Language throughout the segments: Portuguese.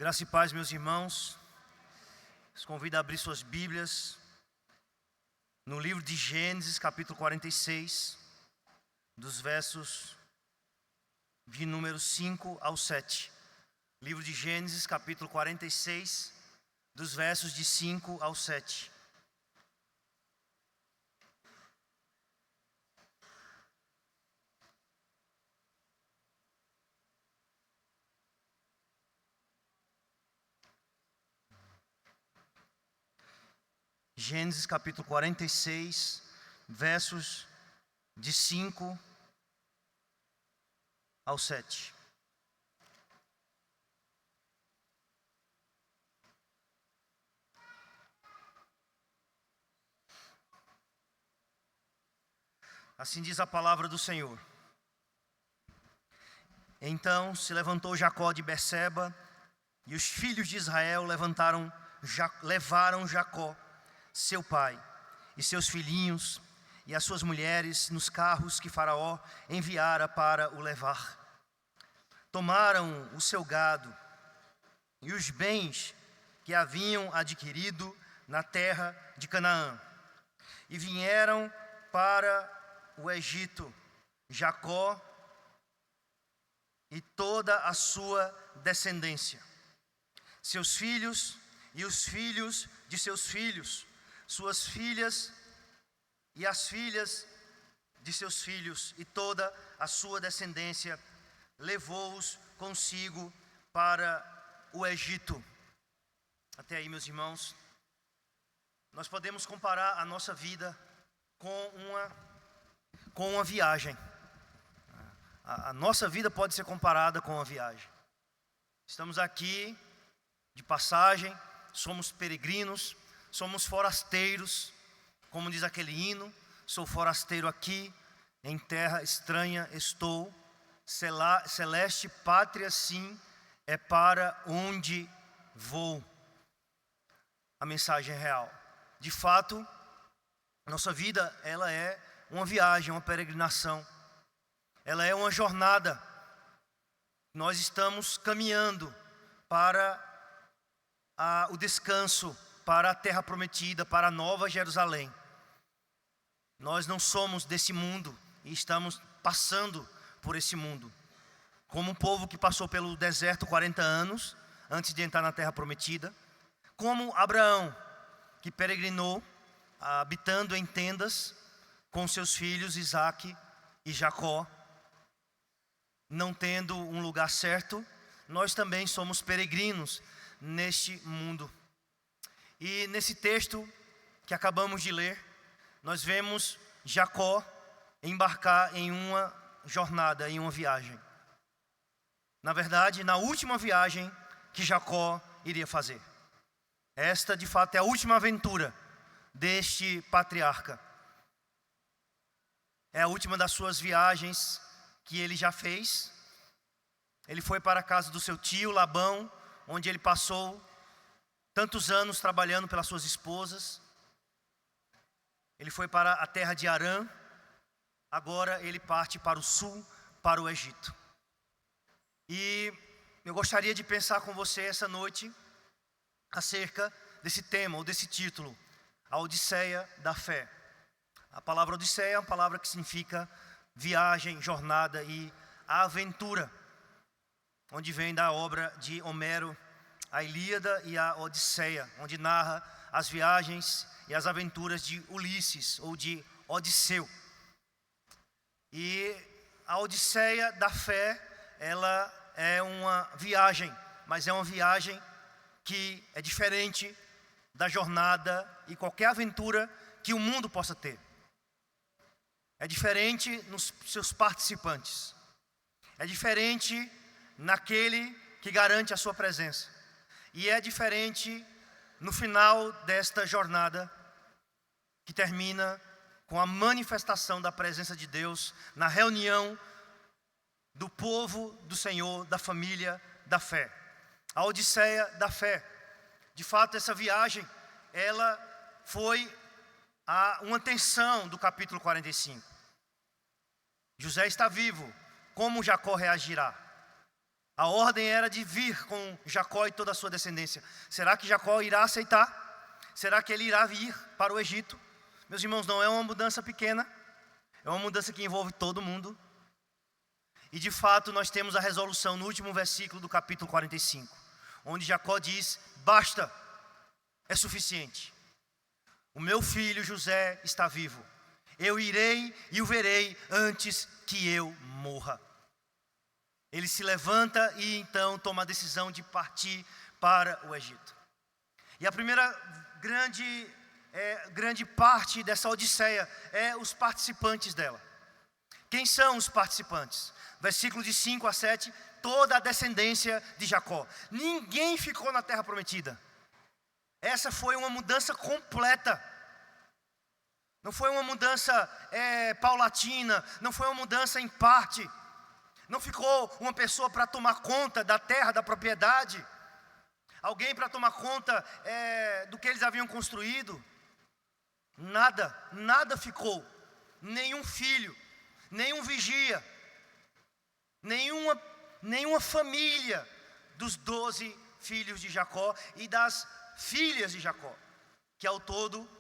Graça e paz, meus irmãos. Os convido a abrir suas Bíblias no livro de Gênesis, capítulo 46, dos versos de número 5 ao 7. Livro de Gênesis, capítulo 46, dos versos de 5 ao 7. Gênesis capítulo 46, versos de 5 ao 7. Assim diz a palavra do Senhor. Então se levantou Jacó de Berseba, e os filhos de Israel levaram Jacó, seu pai, e seus filhinhos, e as suas mulheres, nos carros que Faraó enviara para o levar. Tomaram o seu gado e os bens que haviam adquirido na terra de Canaã, e vieram para o Egito, Jacó e toda a sua descendência, seus filhos e os filhos de seus filhos, suas filhas e as filhas de seus filhos, e toda a sua descendência, levou-os consigo para o Egito. Até aí, meus irmãos, nós podemos comparar a nossa vida com uma viagem. A nossa vida pode ser comparada com uma viagem. Estamos aqui de passagem, somos peregrinos, somos forasteiros, como diz aquele hino: sou forasteiro aqui, em terra estranha estou, celeste pátria sim, é para onde vou. A mensagem é real. De fato, nossa vida, ela é uma viagem, uma peregrinação. Ela é uma jornada. Nós estamos caminhando para o descanso, para a terra prometida, para a nova Jerusalém. Nós não somos desse mundo e estamos passando por esse mundo. Como um povo que passou pelo deserto 40 anos antes de entrar na terra prometida. Como Abraão, que peregrinou, habitando em tendas com seus filhos Isaque e Jacó, não tendo um lugar certo. Nós também somos peregrinos neste mundo. E nesse texto que acabamos de ler, nós vemos Jacó embarcar em uma jornada, em uma viagem. Na verdade, na última viagem que Jacó iria fazer. Esta, de fato, é a última aventura deste patriarca. É a última das suas viagens que ele já fez. Ele foi para a casa do seu tio Labão, onde ele passou tantos anos trabalhando pelas suas esposas. Ele foi para a terra de Harã. Agora ele parte para o sul, para o Egito. E eu gostaria de pensar com você essa noite acerca desse tema, ou desse título: a Odisseia da Fé. A palavra Odisseia é uma palavra que significa viagem, jornada e aventura, onde vem da obra de Homero, a Ilíada e a Odisseia, onde narra as viagens e as aventuras de Ulisses, ou de Odisseu. E a Odisseia da Fé, ela é uma viagem, mas é uma viagem que é diferente da jornada e qualquer aventura que o mundo possa ter. É diferente nos seus participantes. É diferente naquele que garante a sua presença. E é diferente no final desta jornada, que termina com a manifestação da presença de Deus na reunião do povo do Senhor, da família da fé. A Odisseia da Fé. De fato, essa viagem, ela foi uma tensão do capítulo 45. José está vivo. Como Jacó reagirá? A ordem era de vir com Jacó e toda a sua descendência. Será que Jacó irá aceitar? Será que ele irá vir para o Egito? Meus irmãos, não é uma mudança pequena, é uma mudança que envolve todo mundo. E de fato nós temos a resolução no último versículo do capítulo 45, onde Jacó diz: basta, é suficiente. O meu filho José está vivo. Eu irei e o verei antes que eu morra. Ele se levanta e então toma a decisão de partir para o Egito. E a primeira grande parte dessa odisseia é os participantes dela. Quem são os participantes? Versículo de 5 a 7, toda a descendência de Jacó. Ninguém ficou na terra prometida. Essa foi uma mudança completa. Não foi uma mudança paulatina, não foi uma mudança em parte. Não ficou uma pessoa para tomar conta da terra, da propriedade. Alguém para tomar conta do que eles haviam construído. Nada ficou. Nenhum filho, nenhum vigia, nenhuma família dos 12 filhos de Jacó e das filhas de Jacó, que ao todo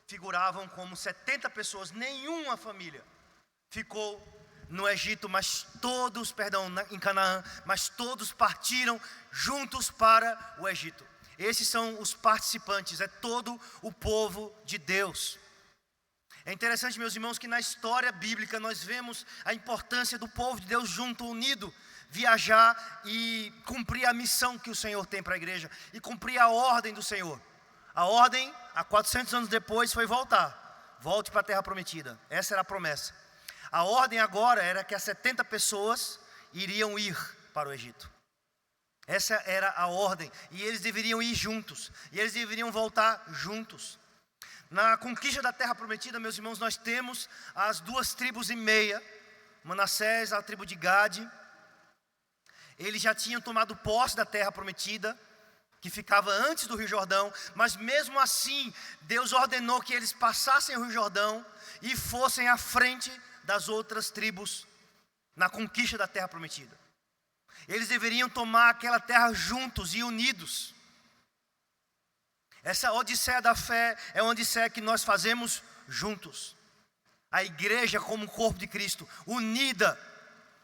figuravam como 70 pessoas. Nenhuma família ficou no Egito, em Canaã, mas todos partiram juntos para o Egito. Esses são os participantes, é todo o povo de Deus. É interessante, meus irmãos, que na história bíblica nós vemos a importância do povo de Deus junto, unido, viajar e cumprir a missão que o Senhor tem para a igreja, e cumprir a ordem do Senhor. A ordem, há 400 anos depois, foi volte para a terra prometida. Essa era a promessa. A ordem agora era que as 70 pessoas iriam ir para o Egito. Essa era a ordem, e eles deveriam ir juntos, e eles deveriam voltar juntos. Na conquista da terra prometida, meus irmãos, nós temos as 2 tribos e meia, Manassés, a tribo de Gade. Eles já tinham tomado posse da terra prometida, que ficava antes do Rio Jordão, mas mesmo assim, Deus ordenou que eles passassem o Rio Jordão e fossem à frente das outras tribos na conquista da terra prometida. Eles deveriam tomar aquela terra juntos e unidos. Essa odisseia da fé é uma odisseia que nós fazemos juntos. A igreja como corpo de Cristo, unida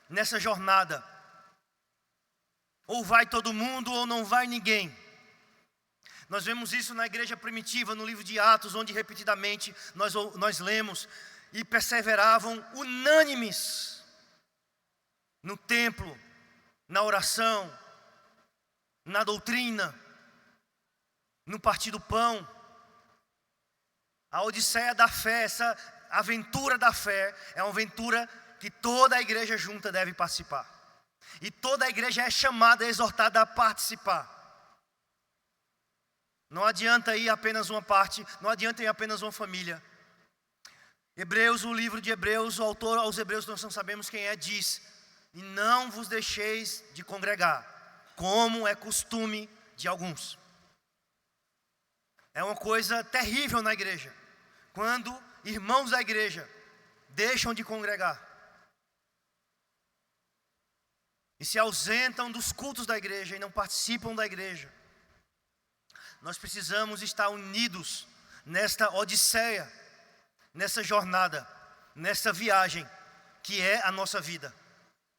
nessa jornada. Ou vai todo mundo ou não vai ninguém. Nós vemos isso na igreja primitiva, no livro de Atos, onde repetidamente nós lemos: e perseveravam unânimes no templo, na oração, na doutrina, no partir do pão. A odisseia da fé, essa aventura da fé, é uma aventura que toda a igreja junta deve participar. E toda a igreja é chamada, exortada a participar. Não adianta ir apenas uma parte, não adianta ir apenas uma família. Hebreus, o livro de Hebreus, o autor aos Hebreus, nós não sabemos quem é, diz: e não vos deixeis de congregar, como é costume de alguns. É uma coisa terrível na igreja, quando irmãos da igreja deixam de congregar e se ausentam dos cultos da igreja e não participam da igreja. Nós precisamos estar unidos nesta odisseia, nessa jornada, nessa viagem que é a nossa vida.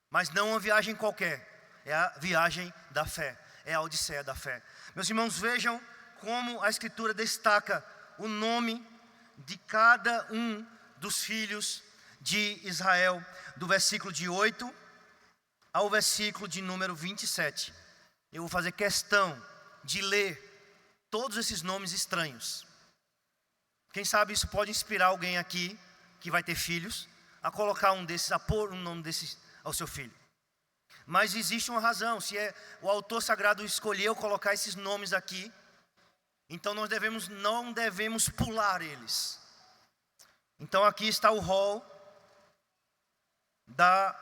Mas não uma viagem qualquer, é a viagem da fé, é a odisseia da fé. Meus irmãos, vejam como a Escritura destaca o nome de cada um dos filhos de Israel, do versículo de 8 ao versículo de número 27. Eu vou fazer questão de ler todos esses nomes estranhos. Quem sabe isso pode inspirar alguém aqui que vai ter filhos a colocar um desses, a pôr um nome desses ao seu filho. Mas existe uma razão. Se o autor sagrado escolheu colocar esses nomes aqui, então nós não devemos pular eles. Então aqui está o rol da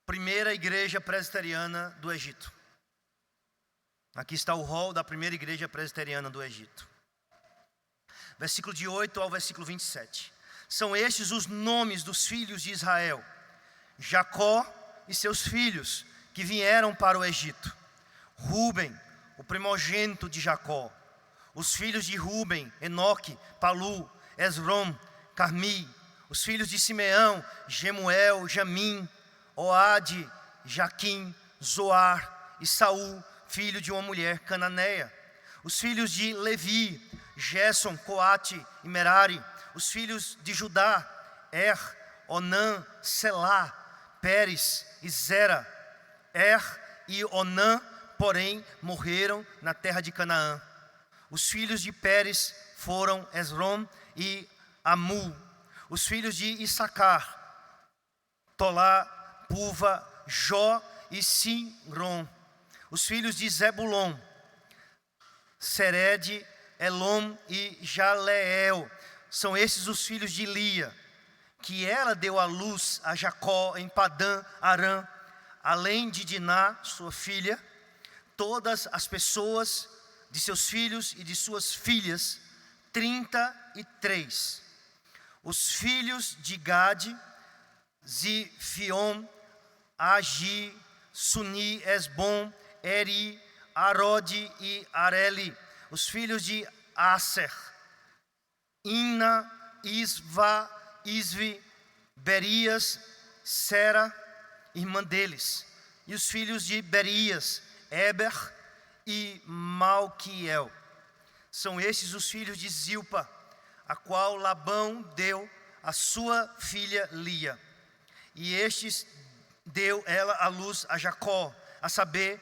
primeira igreja presbiteriana do Egito. Aqui está o rol da primeira igreja presbiteriana do Egito. Versículo de 8 ao versículo 27. São estes os nomes dos filhos de Israel: Jacó e seus filhos, que vieram para o Egito. Ruben, o primogênito de Jacó. Os filhos de Ruben: Enoque, Palu, Esrom, Carmi. Os filhos de Simeão: Gemuel, Jamim, Oade, Jaquim, Zoar e Saul, filho de uma mulher cananeia. Os filhos de Levi: Gerson, Coate e Merari. Os filhos de Judá: Onã, Selá, Pérez e Zera. E Onã, porém, morreram na terra de Canaã. Os filhos de Pérez foram Esrom e Amu. Os filhos de Issacar: Tolá, Puva, Jó e Simron. Os filhos de Zebulon: Sered, Elom e Jaleel. São esses os filhos de Lia, que ela deu à luz a Jacó em Padã Arã, além de Diná, sua filha, todas as pessoas de seus filhos e de suas filhas, 33. Os filhos de Gade: Zifion, Agi, Suni, Esbom, Eri, Arode e Areli. Os filhos de Aser: Inna, Isva, Isvi, Berias, Sera, irmã deles. E os filhos de Berias: Eber e Malquiel. São estes os filhos de Zilpa, a qual Labão deu a sua filha Lia. E estes deu ela à luz a Jacó, a saber,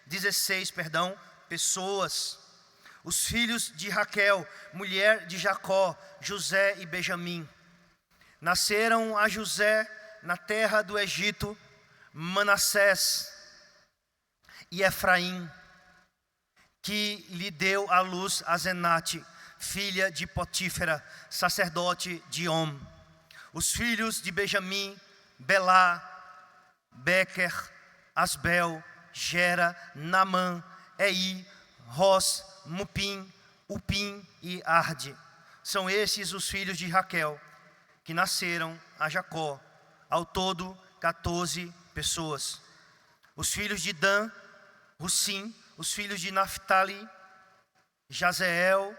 16 pessoas. Os filhos de Raquel, mulher de Jacó: José e Benjamim. Nasceram a José na terra do Egito Manassés e Efraim, que lhe deu à luz a Zenate, filha de Potífera, sacerdote de On. Os filhos de Benjamim: Belá, Bequer, Asbel, Gera, Naamã, Ei, Ros, Mupim, Upim e Arde. São esses os filhos de Raquel, que nasceram a Jacó, ao todo 14 pessoas. Os filhos de Dan: Russim. Os filhos de Naphtali: Jazeel,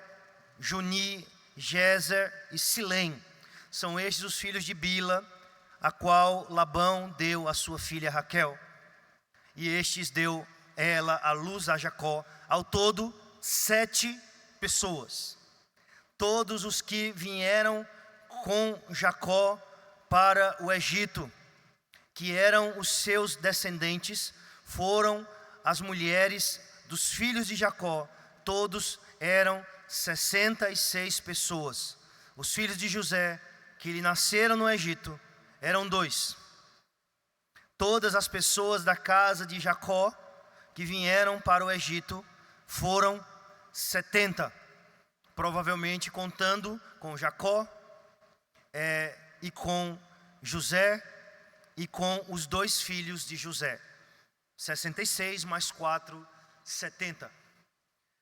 Juni, Jezer e Silém. São estes os filhos de Bila, a qual Labão deu a sua filha Raquel. E estes deu ela à luz a Jacó, ao todo 7 pessoas. Todos os que vieram com Jacó para o Egito, que eram os seus descendentes, foram as mulheres dos filhos de Jacó. Todos eram 66 pessoas. Os filhos de José, que lhe nasceram no Egito, eram 2. Todas as pessoas da casa de Jacó que vieram para o Egito foram 70, provavelmente contando com Jacó e com José e com os 2 filhos de José. 66 mais 4, 70.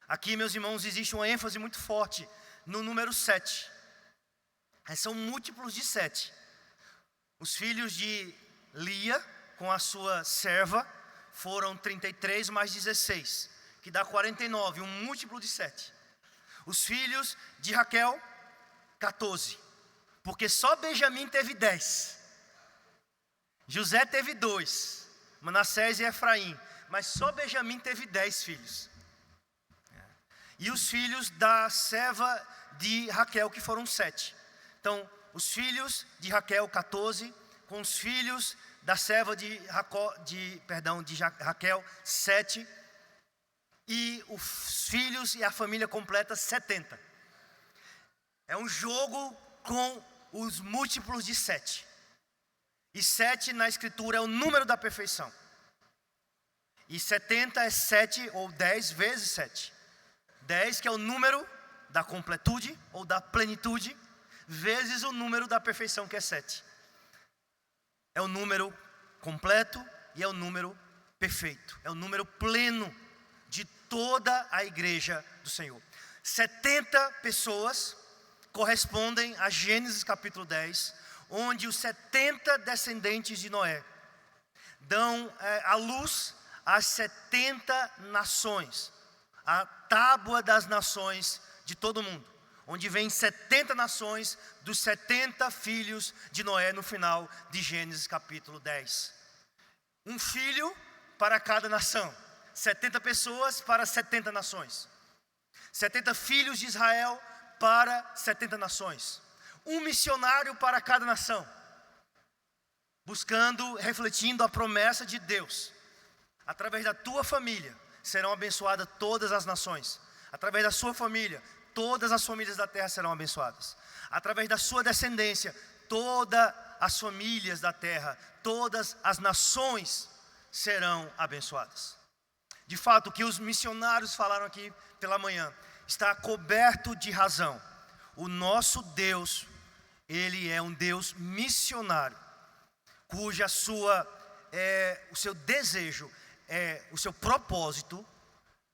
Aqui, meus irmãos, existe uma ênfase muito forte no número 7. São múltiplos de 7. Os filhos de Lia, com a sua serva, foram 33 mais 16, que dá 49, um múltiplo de 7. Os filhos de Raquel, 14, porque só Benjamim teve 10. José teve 2, Manassés e Efraim, mas só Benjamim teve 10 filhos. E os filhos da serva de Raquel, que foram 7. Então, os filhos de Raquel, 14, com os filhos da serva de Raquel, 7, e os filhos e a família completa, 70. É um jogo com os múltiplos de 7. E 7 na escritura é o número da perfeição. E 70 é 7 ou 10 vezes 7. 10, que é o número da completude ou da plenitude, vezes o número da perfeição, que é 7. É o número completo e é o número perfeito. É o número pleno de toda a igreja do Senhor. 70 pessoas correspondem a Gênesis capítulo 10, onde os 70 descendentes de Noé dão à luz as 70 nações, a tábua das nações de todo mundo, onde vem 70 nações dos 70 filhos de Noé no final de Gênesis capítulo 10. Um filho para cada nação, 70 pessoas para 70 nações, 70 filhos de Israel para 70 nações, um missionário para cada nação, buscando, refletindo a promessa de Deus. Através da tua família serão abençoadas todas as nações. Através da sua família, todas as famílias da terra serão abençoadas. Através da sua descendência, todas as famílias da terra, todas as nações serão abençoadas. De fato, o que os missionários falaram aqui pela manhã está coberto de razão. O nosso Deus, Ele é um Deus missionário, cuja o seu desejo, o seu propósito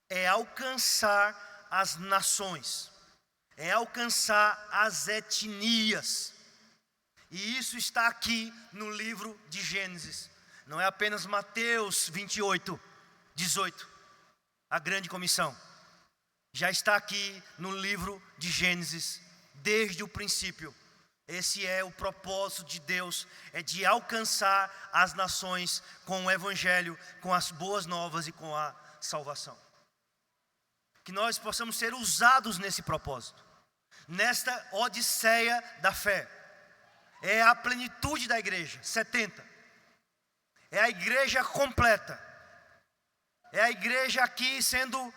é alcançar as nações, é alcançar as etnias. E isso está aqui no livro de Gênesis. Não é apenas Mateus 28, 18, a grande comissão. Já está aqui no livro de Gênesis, desde o princípio. Esse é o propósito de Deus, é de alcançar as nações com o Evangelho, com as boas novas e com a salvação. Que nós possamos ser usados nesse propósito, nesta odisseia da fé. É a plenitude da igreja, 70. É a igreja completa. É a igreja aqui sendo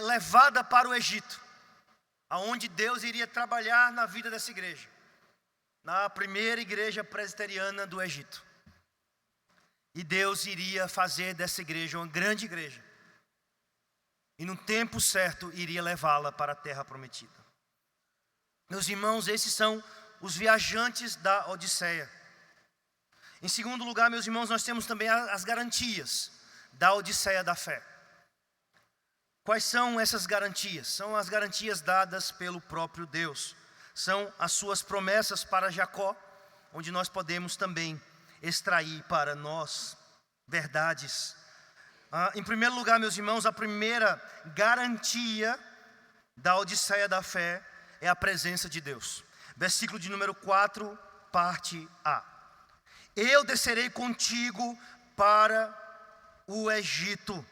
levada para o Egito, aonde Deus iria trabalhar na vida dessa igreja. Na primeira igreja presbiteriana do Egito. E Deus iria fazer dessa igreja uma grande igreja. E no tempo certo iria levá-la para a terra prometida. Meus irmãos, esses são os viajantes da Odisseia. Em segundo lugar, meus irmãos, nós temos também as garantias da Odisseia da fé. Quais são essas garantias? São as garantias dadas pelo próprio Deus. São as suas promessas para Jacó, onde nós podemos também extrair para nós verdades. Em primeiro lugar, meus irmãos, a primeira garantia da Odisseia da fé é a presença de Deus. Versículo de número 4, parte A. Eu descerei contigo para o Egito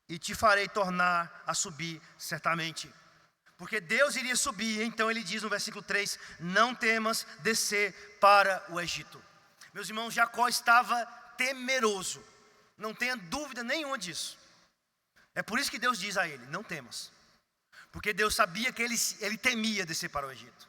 e te farei tornar a subir certamente. Porque Deus iria subir, então ele diz no versículo 3, não temas descer para o Egito. Meus irmãos, Jacó estava temeroso, não tenha dúvida nenhuma disso. É por isso que Deus diz a ele, não temas. Porque Deus sabia que ele temia descer para o Egito.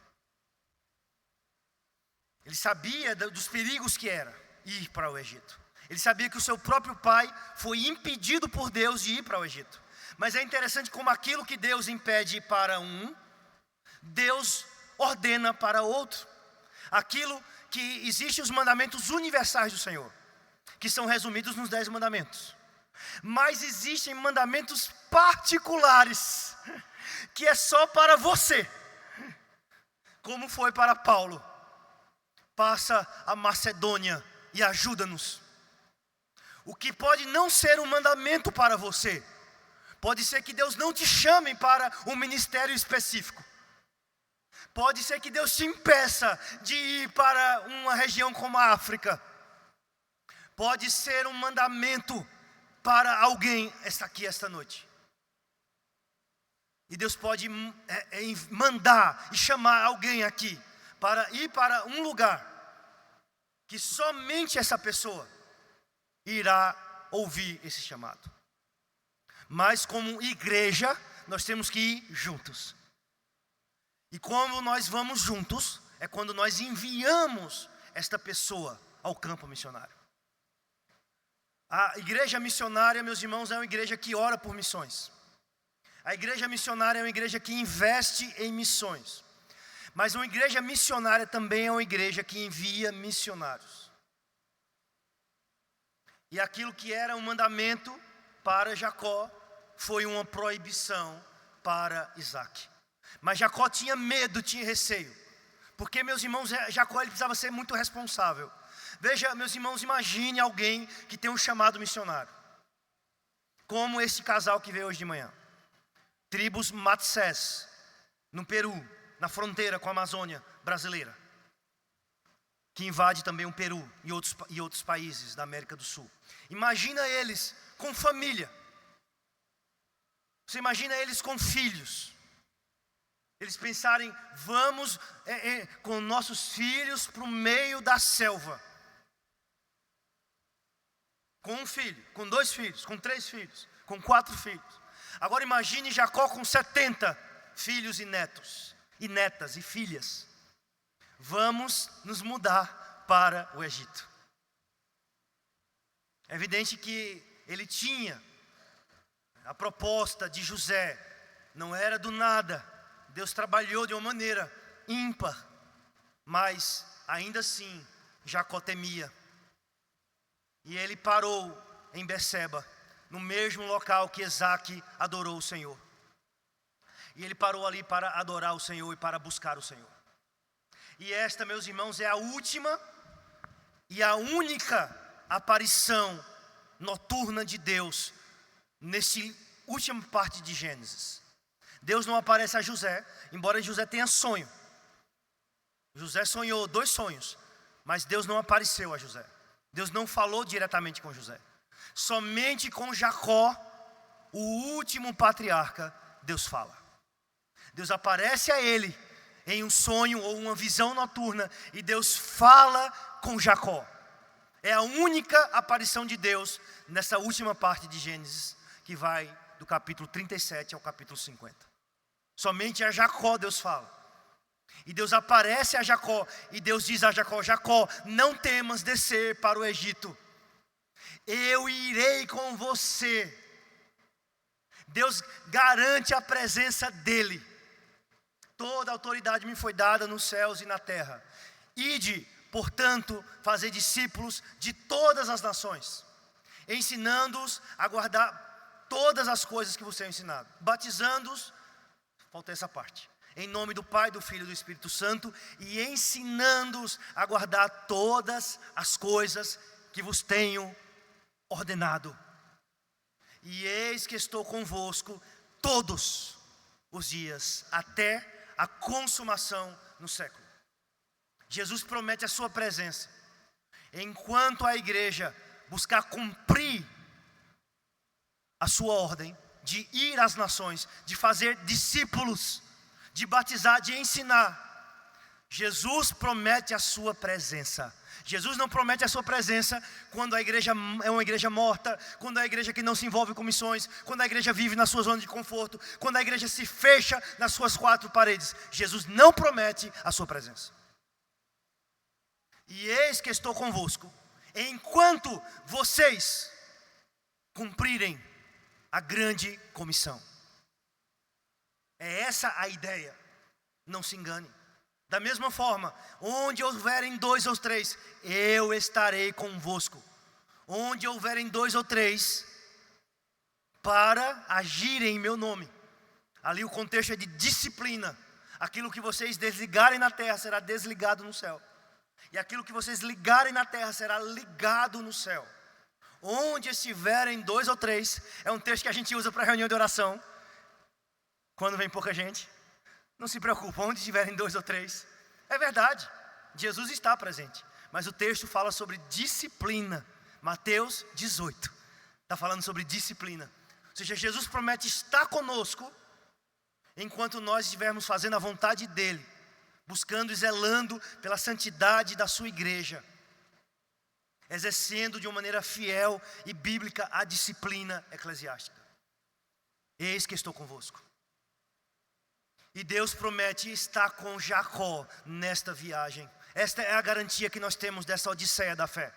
Ele sabia dos perigos que era ir para o Egito. Ele sabia que o seu próprio pai foi impedido por Deus de ir para o Egito. Mas é interessante como aquilo que Deus impede para um, Deus ordena para outro. Aquilo que existem os mandamentos universais do Senhor, que são resumidos nos 10 mandamentos. Mas existem mandamentos particulares, que é só para você. Como foi para Paulo. Passa a Macedônia e ajuda-nos. O que pode não ser um mandamento para você, pode ser que Deus não te chame para um ministério específico. Pode ser que Deus te impeça de ir para uma região como a África. Pode ser um mandamento para alguém aqui esta noite. E Deus pode mandar e chamar alguém aqui para ir para um lugar que somente essa pessoa irá ouvir esse chamado. Mas como igreja, nós temos que ir juntos. E como nós vamos juntos, é quando nós enviamos esta pessoa ao campo missionário. A igreja missionária, meus irmãos, é uma igreja que ora por missões. A igreja missionária é uma igreja que investe em missões. Mas uma igreja missionária também é uma igreja que envia missionários. E aquilo que era um mandamento para Jacó foi uma proibição para Isaac. Mas Jacó tinha medo, tinha receio. Porque, meus irmãos, Jacó ele precisava ser muito responsável. Veja, meus irmãos, imagine alguém que tem um chamado missionário, como esse casal que veio hoje de manhã. Tribos Matsés, no Peru, na fronteira com a Amazônia brasileira, que invade também o Peru e outros países da América do Sul. Imagina eles com família. Você imagina eles com filhos. Eles pensarem, vamos com nossos filhos para o meio da selva. Com um filho, com 2 filhos, com 3 filhos, com 4 filhos. Agora imagine Jacó com 70 filhos e netos, e netas e filhas. Vamos nos mudar para o Egito. É evidente que ele tinha a proposta de José, não era do nada. Deus trabalhou de uma maneira ímpar, mas ainda assim Jacó temia. E ele parou em Berseba, no mesmo local que Isaque adorou o Senhor. E ele parou ali para adorar o Senhor e para buscar o Senhor. E esta, meus irmãos, é a última e a única aparição noturna de Deus nessa última parte de Gênesis. Deus não aparece a José, embora José tenha sonho. José sonhou 2 sonhos, mas Deus não apareceu a José. Deus não falou diretamente com José. Somente com Jacó, o último patriarca, Deus fala. Deus aparece a ele em um sonho ou uma visão noturna, e Deus fala com Jacó. É a única aparição de Deus nessa última parte de Gênesis, que vai do capítulo 37 ao capítulo 50. Somente a Jacó Deus fala. E Deus aparece a Jacó, e Deus diz a Jacó: Jacó, não temas descer para o Egito, eu irei com você. Deus garante a presença dele. Toda autoridade me foi dada nos céus e na terra. Ide, portanto, fazer discípulos de todas as nações, ensinando-os a guardar todas as coisas que vos tenho ensinado, batizando-os, falta essa parte, em nome do Pai, do Filho e do Espírito Santo, e ensinando-os a guardar todas as coisas que vos tenho ordenado. E eis que estou convosco todos os dias, até a consumação no século. Jesus promete a sua presença, enquanto a igreja buscar cumprir a sua ordem de ir às nações, de fazer discípulos, de batizar, de ensinar. Jesus promete a sua presença. Jesus não promete a sua presença quando a igreja é uma igreja morta, quando é a igreja que não se envolve com missões, quando a igreja vive na sua zona de conforto, quando a igreja se fecha nas suas 4 paredes. Jesus não promete a sua presença. E eis que estou convosco, enquanto vocês cumprirem a grande comissão. É essa a ideia. Não se engane. Da mesma forma, onde houverem 2 ou 3, eu estarei convosco. Onde houverem 2 ou 3, para agirem em meu nome. Ali o contexto é de disciplina. Aquilo que vocês desligarem na terra será desligado no céu. E aquilo que vocês ligarem na terra será ligado no céu. Onde estiverem 2 ou 3, é um texto que a gente usa para reunião de oração. Quando vem pouca gente, não se preocupa, onde estiverem 2 ou 3. É verdade, Jesus está presente. Mas o texto fala sobre disciplina. Mateus 18 está falando sobre disciplina. Ou seja, Jesus promete estar conosco enquanto nós estivermos fazendo a vontade dEle, buscando e zelando pela santidade da sua igreja, exercendo de uma maneira fiel e bíblica a disciplina eclesiástica. Eis que estou convosco. E Deus promete estar com Jacó nesta viagem. Esta é a garantia que nós temos dessa odisseia da fé.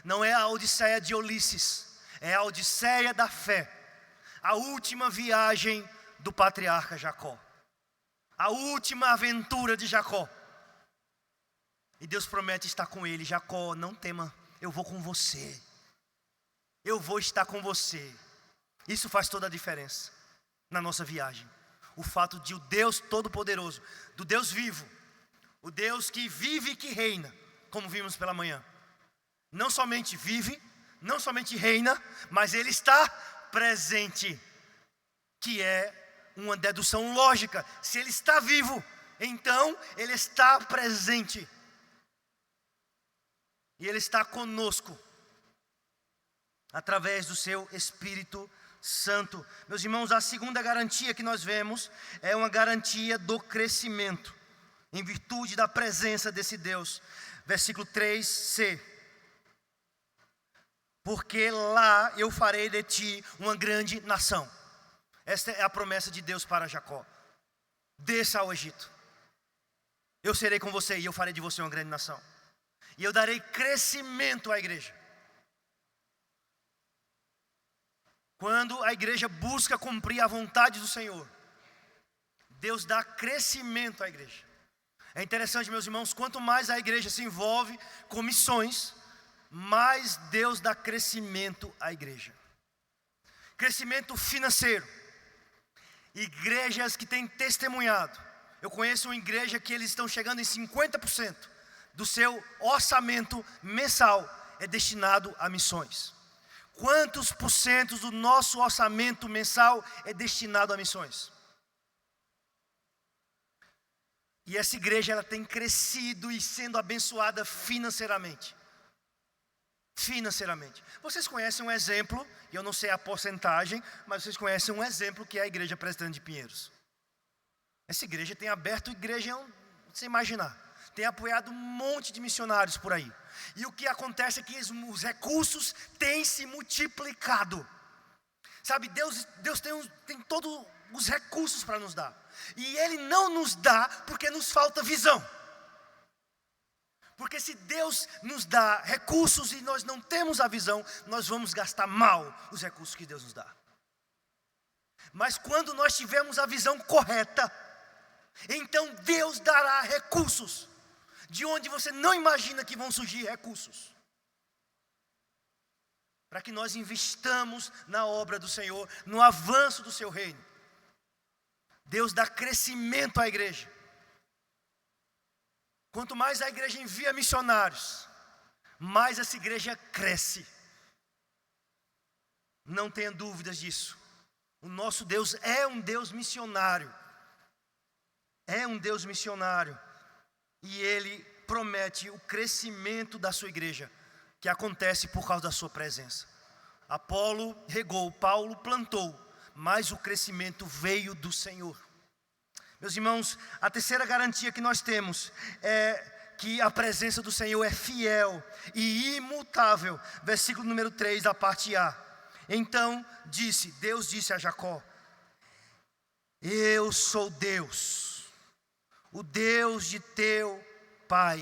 Não é a odisseia de Ulisses, é a odisseia da fé. A última viagem do patriarca Jacó. A última aventura de Jacó. E Deus promete estar com ele. Jacó, não tema, eu vou com você. Eu vou estar com você. Isso faz toda a diferença na nossa viagem. O fato de o Deus Todo-Poderoso, do Deus vivo, o Deus que vive e que reina, como vimos pela manhã, Não somente vive, não somente reina, mas Ele está presente, que é uma dedução lógica. Se Ele está vivo, então Ele está presente. E Ele está conosco, através do seu Espírito Santo. Meus irmãos, a segunda garantia que nós vemos é uma garantia do crescimento, em virtude da presença desse Deus. Versículo 3c. Porque lá eu farei de ti uma grande nação. Esta é a promessa de Deus para Jacó. Desça ao Egito. Eu serei com você e eu farei de você uma grande nação. E eu darei crescimento à igreja. Quando a igreja busca cumprir a vontade do Senhor, Deus dá crescimento à igreja. É interessante, meus irmãos, quanto mais a igreja se envolve com missões, mais Deus dá crescimento à igreja. Crescimento financeiro. Igrejas que têm testemunhado. Eu conheço uma igreja que eles estão chegando em 50% do seu orçamento mensal é destinado a missões. Quantos por cento do nosso orçamento mensal é destinado a missões? E essa igreja ela tem crescido e sendo abençoada financeiramente. Financeiramente. Vocês conhecem um exemplo, e eu não sei a porcentagem, mas vocês conhecem um exemplo que é a Igreja Presbiteriana de Pinheiros. Essa igreja tem aberto igreja sem imaginar. Tem apoiado um monte de missionários por aí. E o que acontece é que os recursos têm se multiplicado. Sabe, Deus tem todos os recursos para nos dar. E Ele não nos dá porque nos falta visão. Porque se Deus nos dá recursos e nós não temos a visão, nós vamos gastar mal os recursos que Deus nos dá. Mas quando nós tivermos a visão correta, então Deus dará recursos de onde você não imagina que vão surgir recursos, para que nós investamos na obra do Senhor, no avanço do seu reino. Deus dá crescimento à igreja. Quanto mais a igreja envia missionários, mais essa igreja cresce. Não tenha dúvidas disso. O nosso Deus é um Deus missionário. É um Deus missionário. E Ele promete o crescimento da sua igreja, que acontece por causa da sua presença. Apolo regou, Paulo plantou, mas o crescimento veio do Senhor. Meus irmãos, a terceira garantia que nós temos é que a presença do Senhor é fiel e imutável. Versículo número 3, da parte A. Então Deus disse a Jacó: eu sou Deus, o Deus de teu pai.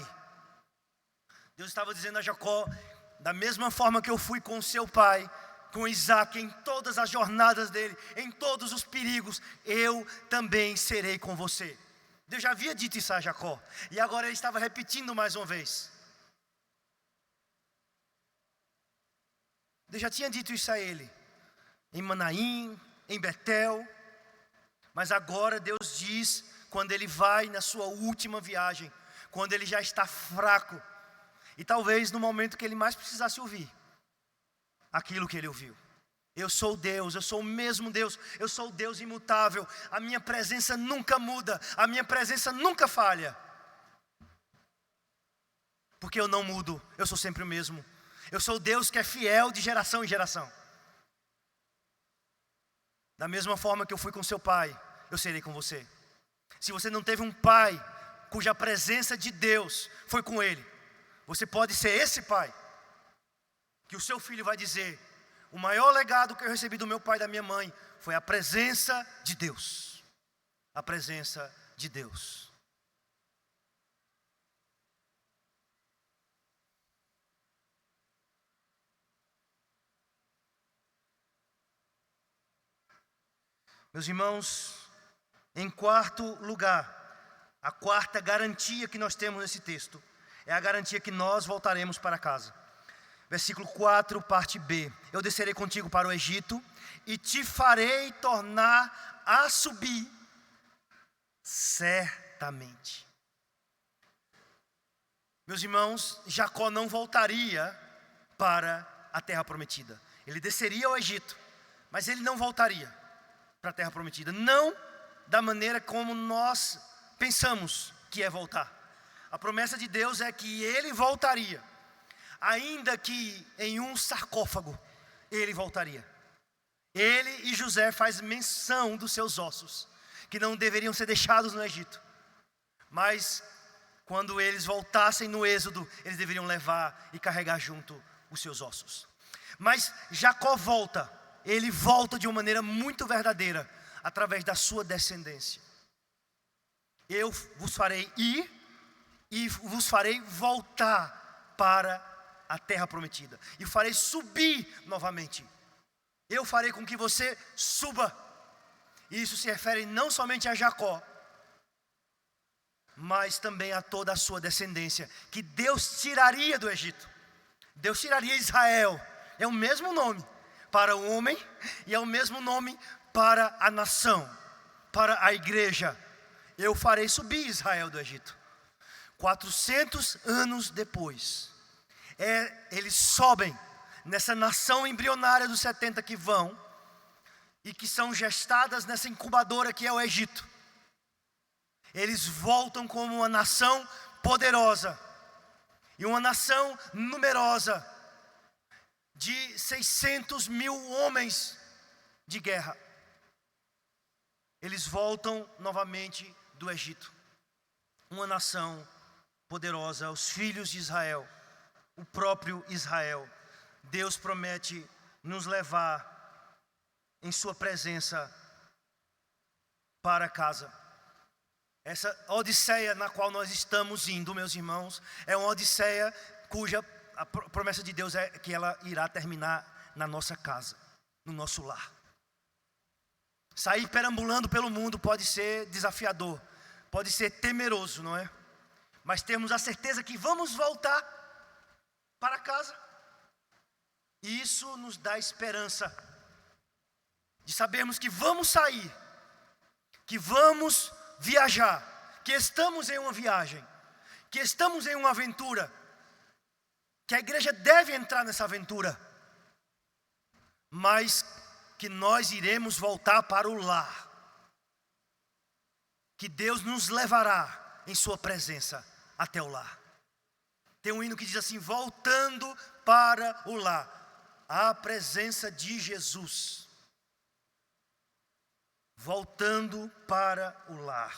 Deus estava dizendo a Jacó: da mesma forma que eu fui com seu pai, com Isaac, em todas as jornadas dele, em todos os perigos, eu também serei com você. Deus já havia dito isso a Jacó, e agora ele estava repetindo mais uma vez. Deus já tinha dito isso a ele, em Manaim, em Betel, mas agora Deus diz, quando ele vai na sua última viagem, quando ele já está fraco, e talvez no momento que ele mais precisasse ouvir aquilo que ele ouviu: eu sou Deus, eu sou o mesmo Deus, eu sou o Deus imutável, a minha presença nunca muda, a minha presença nunca falha, porque eu não mudo, eu sou sempre o mesmo. Eu sou o Deus que é fiel de geração em geração. Da mesma forma que eu fui com seu pai, eu serei com você. Se você não teve um pai cuja presença de Deus foi com ele, você pode ser esse pai, que o seu filho vai dizer: o maior legado que eu recebi do meu pai e da minha mãe foi a presença de Deus. A presença de Deus. Meus irmãos, em quarto lugar, a quarta garantia que nós temos nesse texto é a garantia que nós voltaremos para casa. Versículo 4, parte B. Eu descerei contigo para o Egito e te farei tornar a subir certamente. Meus irmãos, Jacó não voltaria para a terra prometida. Ele desceria ao Egito, mas ele não voltaria para a terra prometida. Não da maneira como nós pensamos que é voltar. A promessa de Deus é que ele voltaria, ainda que em um sarcófago, ele voltaria. Ele e José faz menção dos seus ossos, que não deveriam ser deixados no Egito. Mas quando eles voltassem no êxodo, eles deveriam levar e carregar junto os seus ossos. Mas Jacó volta, ele volta de uma maneira muito verdadeira, através da sua descendência. Eu vos farei ir e vos farei voltar para a terra prometida, e farei subir novamente. Eu farei com que você suba. E isso se refere não somente a Jacó, mas também a toda a sua descendência, que Deus tiraria do Egito. Deus tiraria Israel. É o mesmo nome para o homem e é o mesmo nome para a nação, para a igreja. Eu farei subir Israel do Egito. 400 anos depois, eles sobem nessa nação embrionária dos 70 que vão e que são gestadas nessa incubadora que é o Egito. Eles voltam como uma nação poderosa e uma nação numerosa de 600 mil homens de guerra. Eles voltam novamente do Egito, uma nação poderosa, os filhos de Israel, o próprio Israel. Deus promete nos levar em sua presença para casa. Essa odisseia na qual nós estamos indo, meus irmãos, é uma odisseia cuja a promessa de Deus é que ela irá terminar na nossa casa, no nosso lar. Sair perambulando pelo mundo pode ser desafiador, pode ser temeroso, não é? Mas temos a certeza que vamos voltar para casa. E isso nos dá esperança de sabermos que vamos sair, que vamos viajar, que estamos em uma viagem, que estamos em uma aventura, que a igreja deve entrar nessa aventura, mas que nós iremos voltar para o lar, que Deus nos levará em sua presença até o lar. Tem um hino que diz assim: voltando para o lar, a presença de Jesus. Voltando para o lar.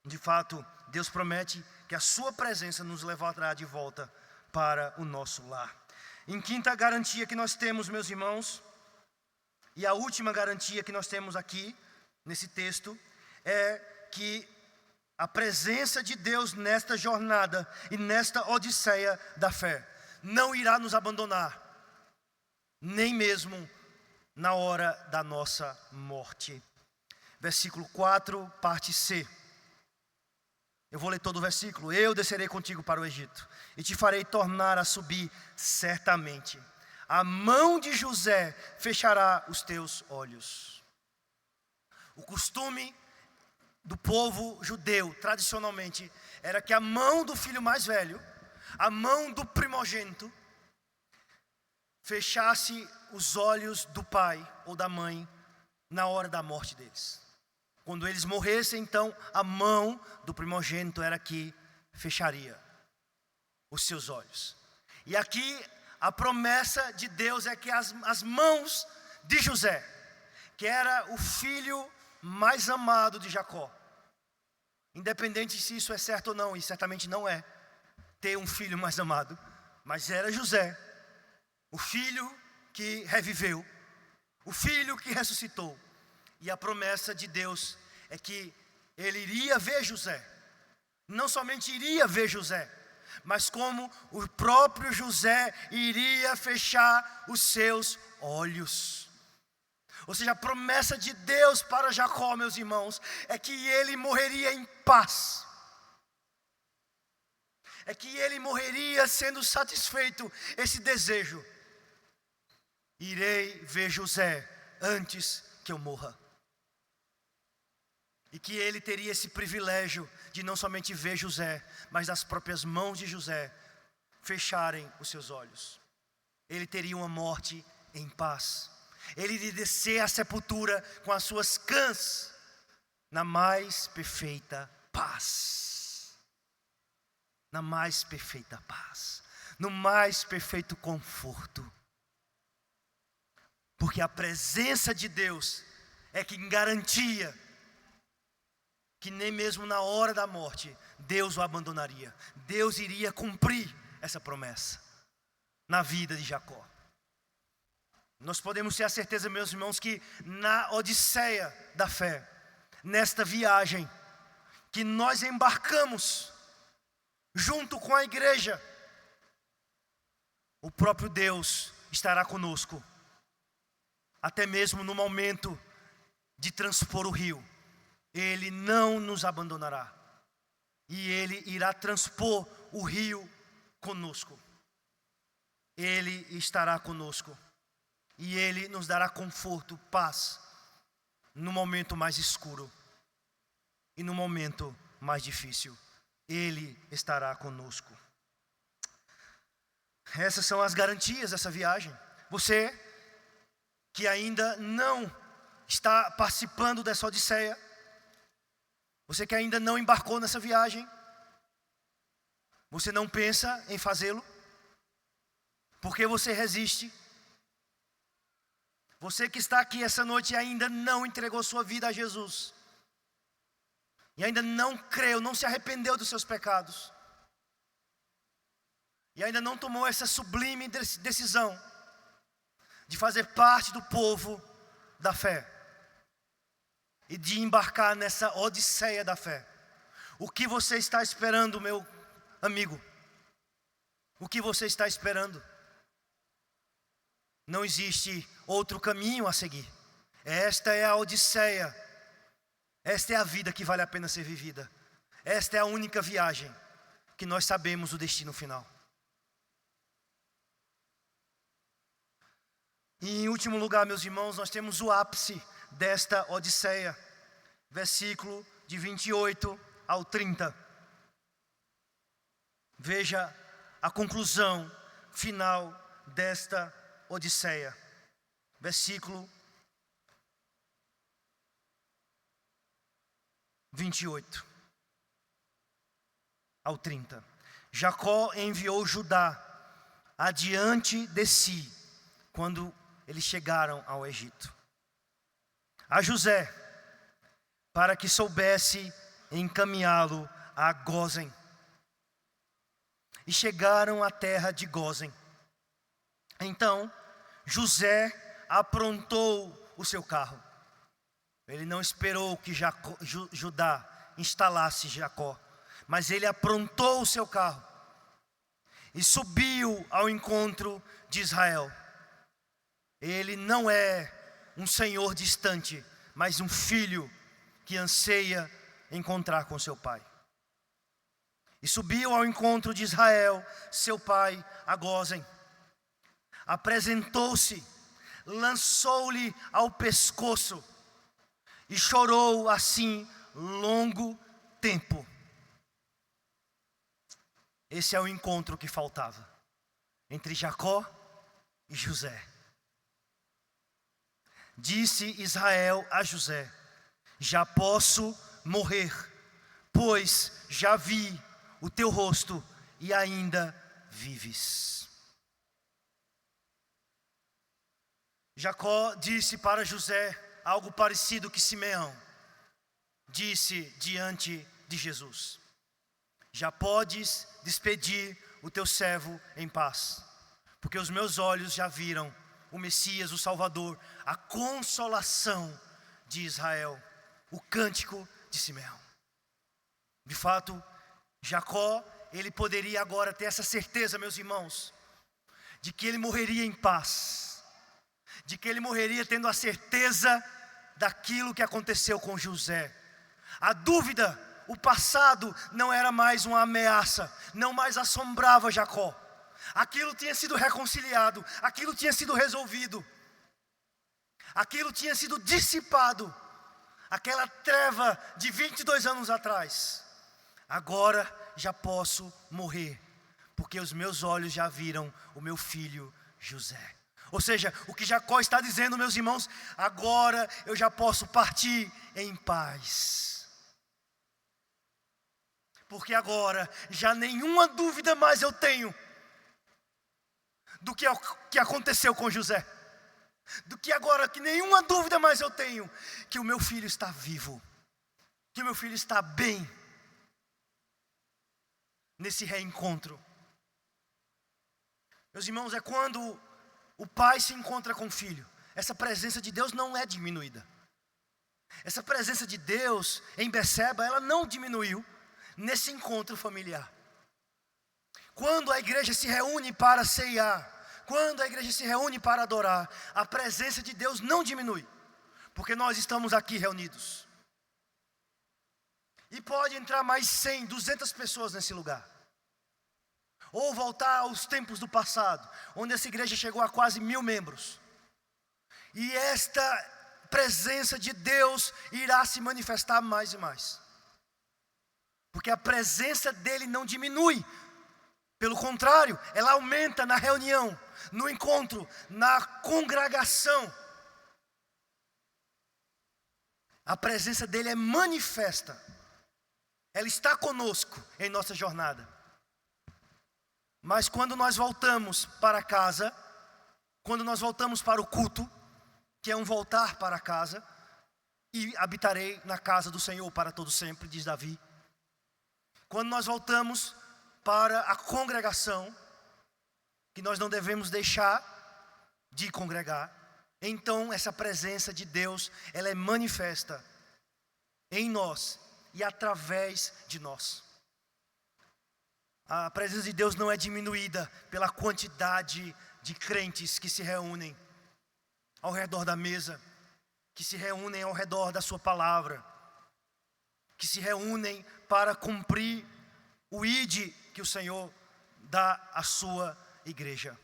De fato, Deus promete que a sua presença nos levará de volta para o nosso lar. Em quinta garantia que nós temos, meus irmãos, e a última garantia que nós temos aqui, nesse texto, é que a presença de Deus nesta jornada e nesta odisseia da fé não irá nos abandonar, nem mesmo na hora da nossa morte. Versículo 4, parte C. Eu vou ler todo o versículo. Eu descerei contigo para o Egito, e te farei tornar a subir certamente. A mão de José fechará os teus olhos. O costume do povo judeu, tradicionalmente, era que a mão do filho mais velho, a mão do primogênito, fechasse os olhos do pai ou da mãe na hora da morte deles. Quando eles morressem, então, a mão do primogênito era que fecharia os seus olhos. E aqui a promessa de Deus é que as mãos de José, que era o filho mais amado de Jacó, independente se isso é certo ou não, e certamente não é ter um filho mais amado, mas era José, o filho que reviveu, o filho que ressuscitou. E a promessa de Deus é que ele iria ver José. Não somente iria ver José, mas como o próprio José iria fechar os seus olhos. Ou seja, a promessa de Deus para Jacó, meus irmãos, é que ele morreria em paz. É que ele morreria sendo satisfeito esse desejo. Irei ver José antes que eu morra. E que ele teria esse privilégio de não somente ver José, mas das próprias mãos de José fecharem os seus olhos. ele teria uma morte em paz. Ele iria descer à sepultura com as suas cãs na mais perfeita paz. Na mais perfeita paz. No mais perfeito conforto. Porque a presença de Deus é quem garantia que nem mesmo na hora da morte Deus o abandonaria. Deus iria cumprir essa promessa na vida de Jacó. Nós podemos ter a certeza, meus irmãos, que na odisseia da fé, nesta viagem que nós embarcamos junto com a igreja, o próprio Deus estará conosco, até mesmo no momento de transpor o rio. Ele não nos abandonará. E Ele irá transpor o rio conosco. Ele estará conosco. E Ele nos dará conforto, paz, no momento mais escuro. E no momento mais difícil. Ele estará conosco. Essas são as garantias dessa viagem. Você que ainda não está participando dessa odisseia, você que ainda não embarcou nessa viagem, você não pensa em fazê-lo? Porque você resiste? Você que está aqui essa noite e ainda não entregou sua vida a Jesus, e ainda não creu, não se arrependeu dos seus pecados, e ainda não tomou essa sublime decisão de fazer parte do povo da fé, e de embarcar nessa odisseia da fé. O que você está esperando, meu amigo? O que você está esperando? Não existe outro caminho a seguir. Esta é a odisseia. Esta é a vida que vale a pena ser vivida. Esta é a única viagem que nós sabemos o destino final. E em último lugar, meus irmãos, nós temos o ápice desta odisseia, versículo de 28 ao 30. Veja a conclusão final desta odisseia. Versículo 28 ao 30. Jacó enviou Judá adiante de si, quando eles chegaram ao Egito, a José, para que soubesse encaminhá-lo a Gósen. E chegaram à terra de Gósen. Então José aprontou o seu carro. Ele não esperou que Judá instalasse Jacó, mas ele aprontou o seu carro e subiu ao encontro de Israel. Ele não é um senhor distante, mas um filho que anseia encontrar com seu pai. E subiu ao encontro de Israel, seu pai, a Gósen. Apresentou-se, lançou-lhe ao pescoço e chorou assim longo tempo. Esse é o encontro que faltava entre Jacó e José. Disse Israel a José: já posso morrer, pois já vi o teu rosto e ainda vives. Jacó disse para José algo parecido que Simeão disse diante de Jesus: já podes despedir o teu servo em paz, porque os meus olhos já viram o Messias, o Salvador, a consolação de Israel, o cântico de Simeão. De fato, Jacó, ele poderia agora ter essa certeza, meus irmãos, de que ele morreria em paz, de que ele morreria tendo a certeza daquilo que aconteceu com José. A dúvida, o passado não era mais uma ameaça, não mais assombrava Jacó. Aquilo tinha sido reconciliado, aquilo tinha sido resolvido, aquilo tinha sido dissipado, aquela treva de 22 anos atrás. Agora já posso morrer, porque os meus olhos já viram o meu filho José. Ou seja, o que Jacó está dizendo, meus irmãos, agora eu já posso partir em paz. Porque agora já nenhuma dúvida mais eu tenho do que aconteceu com José. Do que agora que nenhuma dúvida mais eu tenho que o meu filho está vivo, que o meu filho está bem nesse reencontro. Meus irmãos, é quando o pai se encontra com o filho, essa presença de Deus não é diminuída. Essa presença de Deus em Betseba, ela não diminuiu nesse encontro familiar. Quando a igreja se reúne para ceiar, quando a igreja se reúne para adorar, a presença de Deus não diminui, porque nós estamos aqui reunidos. E pode entrar mais 100, 200 pessoas nesse lugar. Ou voltar aos tempos do passado, onde essa igreja chegou a quase 1000 membros. E esta presença de Deus irá se manifestar mais e mais. Porque a presença dele não diminui. Pelo contrário, ela aumenta na reunião, no encontro, na congregação. A presença dele é manifesta. Ela está conosco em nossa jornada. Mas quando nós voltamos para casa, quando nós voltamos para o culto, que é um voltar para casa, e habitarei na casa do Senhor para todo sempre, diz Davi. Quando nós voltamos para a congregação, que nós não devemos deixar de congregar, então essa presença de Deus, ela é manifesta em nós e através de nós. A presença de Deus não é diminuída pela quantidade de crentes que se reúnem ao redor da mesa, que se reúnem ao redor da sua palavra, que se reúnem para cumprir o ID que o Senhor dá à sua igreja.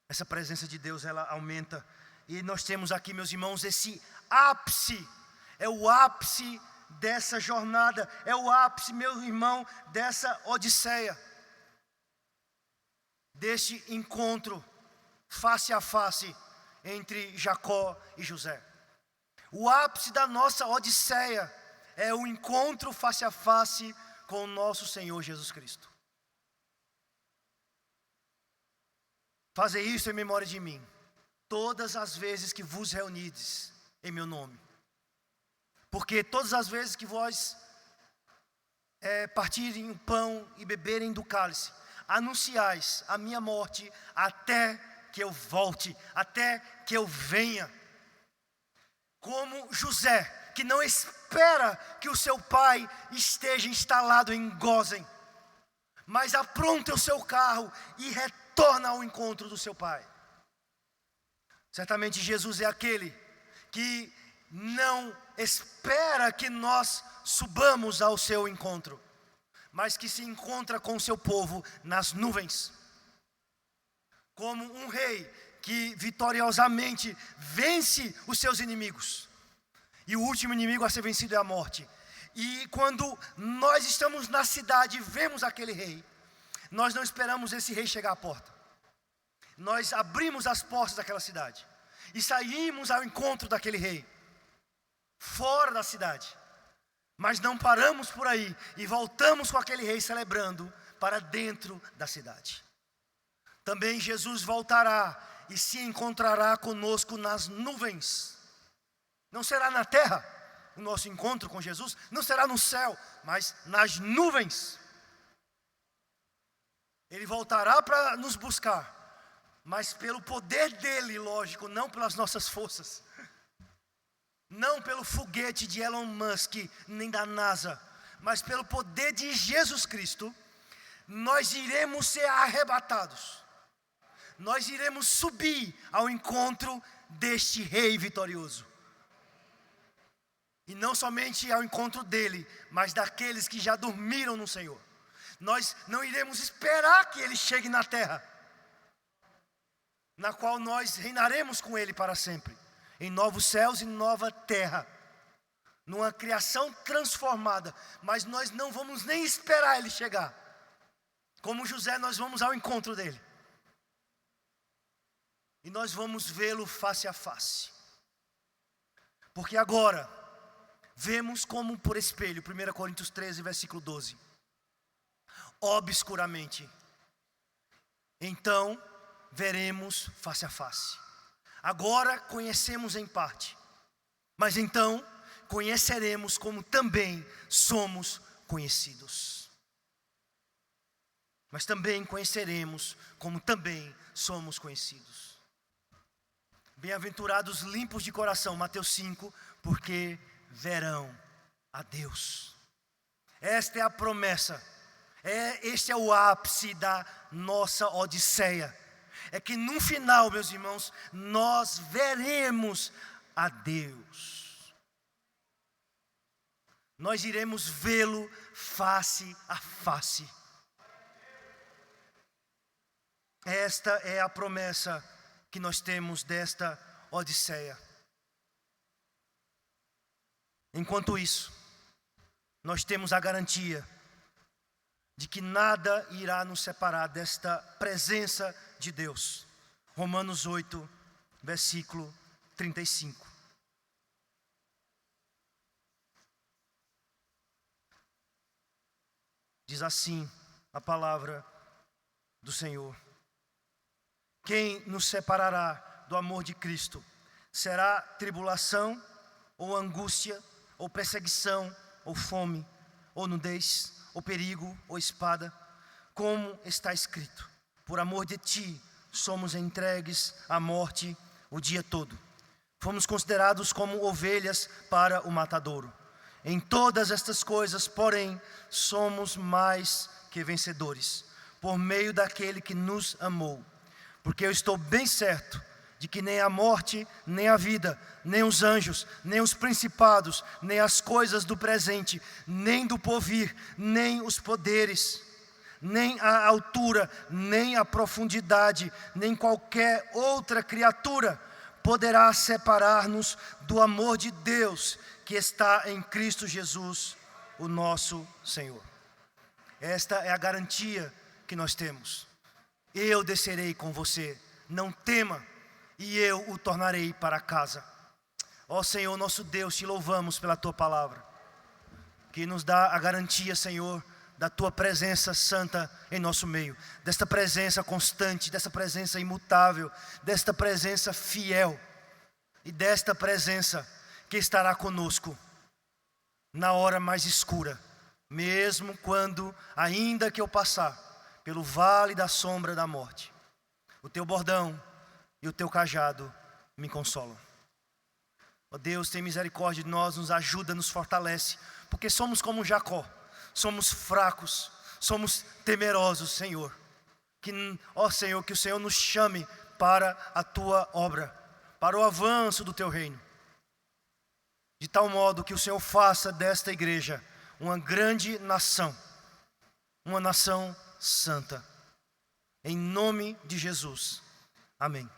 Essa presença de Deus, ela aumenta. E nós temos aqui, meus irmãos, esse ápice, é o ápice dessa jornada, é o ápice, meu irmão, dessa odisseia, deste encontro face a face entre Jacó e José. O ápice da nossa odisseia é o encontro face a face com o nosso Senhor Jesus Cristo. Fazei isso em memória de mim, todas as vezes que vos reunides em meu nome. Porque todas as vezes que vós partirem o pão e beberem do cálice, anunciais a minha morte até que eu volte, até que eu venha. Como José, que não espera que o seu pai esteja instalado em Gósen, mas apronta o seu carro e retorna ao encontro do seu pai. Certamente Jesus é aquele que não espera que nós subamos ao seu encontro, mas que se encontra com o seu povo nas nuvens, como um rei que vitoriosamente vence os seus inimigos, e o último inimigo a ser vencido é a morte. E quando nós estamos na cidade e vemos aquele rei, nós não esperamos esse rei chegar à porta. Nós abrimos as portas daquela cidade e saímos ao encontro daquele rei, fora da cidade. Mas não paramos por aí e voltamos com aquele rei celebrando para dentro da cidade. Também Jesus voltará e se encontrará conosco nas nuvens. Não será na terra o nosso encontro com Jesus, não será no céu, mas nas nuvens. Ele voltará para nos buscar, mas pelo poder dele, lógico, não pelas nossas forças. Não pelo foguete de Elon Musk, nem da NASA, mas pelo poder de Jesus Cristo, nós iremos ser arrebatados. Nós iremos subir ao encontro deste rei vitorioso. E não somente ao encontro dele, mas daqueles que já dormiram no Senhor. Nós não iremos esperar que ele chegue na terra, na qual nós reinaremos com ele para sempre, em novos céus e nova terra, numa criação transformada. Mas nós não vamos nem esperar ele chegar. Como José, nós vamos ao encontro dele. e nós vamos vê-lo face a face. Porque agora vemos como por espelho, 1 Coríntios 13, versículo 12. Obscuramente. Então veremos face a face. Agora conhecemos em parte, mas então conheceremos como também somos conhecidos. Mas também conheceremos como também somos conhecidos. Bem-aventurados limpos de coração, Mateus 5, porque verão a Deus. Esta é a promessa. Este é o ápice da nossa odisseia. É que no final, meus irmãos, nós veremos a Deus. Nós iremos vê-lo face a face. Esta é a promessa que nós temos desta odisseia. Enquanto isso, nós temos a garantia de que nada irá nos separar desta presença de Deus. Romanos 8, versículo 35. Diz assim a palavra do Senhor: quem nos separará do amor de Cristo? Será tribulação, ou angústia, ou perseguição, ou fome, ou nudez, ou perigo, ou espada? Como está escrito: por amor de ti somos entregues à morte o dia todo. Fomos considerados como ovelhas para o matadouro. Em todas estas coisas, porém, somos mais que vencedores, por meio daquele que nos amou. Porque eu estou bem certo de que nem a morte, nem a vida, nem os anjos, nem os principados, nem as coisas do presente, nem do porvir, nem os poderes, nem a altura, nem a profundidade, nem qualquer outra criatura poderá separar-nos do amor de Deus que está em Cristo Jesus, o nosso Senhor. Esta é a garantia que nós temos. Eu descerei com você, não tema, e eu o tornarei para casa. Ó Senhor, nosso Deus, te louvamos pela tua palavra, que nos dá a garantia, Senhor, da tua presença santa em nosso meio, desta presença constante, desta presença imutável, desta presença fiel, e desta presença que estará conosco na hora mais escura, mesmo quando, ainda que eu passar pelo vale da sombra da morte, o teu bordão e o teu cajado me consolam. Ó Deus, tem misericórdia de nós, nos ajuda, nos fortalece, porque somos como Jacó, somos fracos, somos temerosos, Senhor. Ó Senhor, que o Senhor nos chame para a tua obra, para o avanço do teu reino, de tal modo que o Senhor faça desta igreja uma grande nação, uma nação santa. Em nome de Jesus. Amém.